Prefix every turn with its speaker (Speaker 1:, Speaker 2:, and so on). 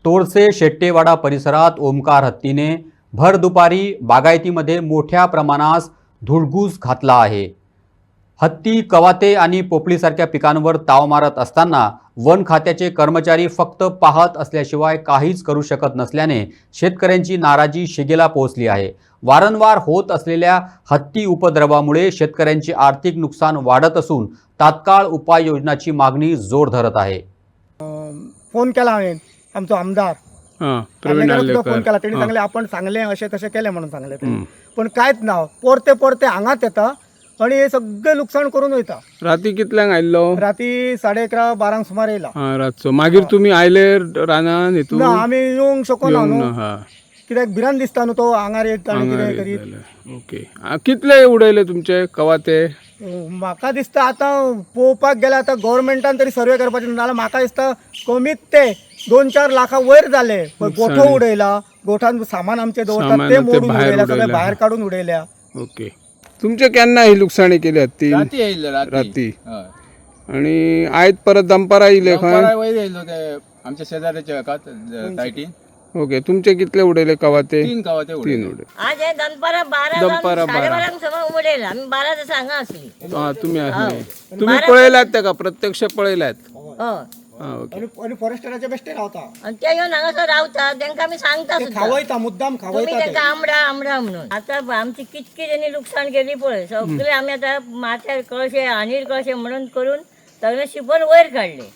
Speaker 1: तोरसे शेट्टेवाडा परिसरात ओमकार हत्तीने भर दुपारी बागायतीमध्ये मोठ्या प्रमाणात धुडगूस घातला आहे। हत्ती, कवाते आणि पोपळीसारख्या पिकांवर ताव मारत असताना वन खात्याचे कर्मचारी फक्त पाहत असल्याशिवाय काहीच करू शकत नसल्याने शेतकऱ्यांची नाराजी शिगेला पोहोचली आहे। वारंवार होत असलेल्या हत्ती उपद्रवामुळे शेतकऱ्यांचे आर्थिक नुकसान वाढत असून तात्काळ उपाययोजनाची मागणी जोर धरत आहे।
Speaker 2: फोन केला हांवें आमचो आमदार
Speaker 3: प्रवीण
Speaker 2: सुद्धा फोन केला, त्यांनी सांगले आपण सांगले असे तसे केले म्हणून सांगले त्यांनी, पण कांयच ना, परते परते हांगाच येता आणि हे सगळे लुकसाण करून वयता।
Speaker 3: राती कितल्यांक आयल्लो?
Speaker 2: राती 11:30-12 सुमार येयला।
Speaker 3: रातचो मागीर तुमी आयले रानान हेतू?
Speaker 2: ना, आमी येवंक शकना न्हू,
Speaker 3: हा,
Speaker 2: कित्याक भिरांत दिसता न्हू तो हांगार येत आनी कितें करीत।
Speaker 3: ओके, कितले उडयले तुमचे कवाते?
Speaker 2: म्हाका दिसता आतां पळोवपाक गेल्यार आतां गव्हर्मेंटान तरी सर्वे करपाचें, नाल्यार म्हाका दिसता कमीत ते 2-4 लाखा वयर जाले। गोठो उडयला, गोठान सामान आमचे दवरतात ते मोडून उडयल्या, सगळे भायर काडून उडयल्या।
Speaker 3: ओके, तुमचे केन्ना ही लुकसाणी केली हत्ती?
Speaker 4: राती येयल्ले
Speaker 3: राती। आणि आयज परत दनपारा येयले खंय?
Speaker 4: वयर येयल्लो ते आमच्या शेजाऱ्याच्या हेकात सायटीन।
Speaker 3: ओके, तुमचे कितले उडयले कवाते?
Speaker 4: 3 गावाते
Speaker 3: 3 उडे।
Speaker 5: आज हे दनपारा 12 सगळं उडेल, आम्ही 12 सांगा असली।
Speaker 3: तुम्ही असले, तुम्ही पळयलात तेका? प्रत्यक्ष पळयलात?
Speaker 5: हो,
Speaker 3: ओके।
Speaker 2: आणि फॉरेस्टराचे बेश्टे रावता,
Speaker 5: आणि ते येऊन हांगासर रावता, त्यांना आम्ही सांगता सुद्धा
Speaker 2: खावयता, मुद्दाम
Speaker 5: तुम्ही
Speaker 2: खावयता ते।
Speaker 5: त्यांना आंबडा म्हणून। आता आमची कितकी त्यांनी नुकसान केली पळय, सगळे आम्ही आता माथ्यार कळशे, आणीर कळशे म्हणून करून सगळे शिपर वयर काढले।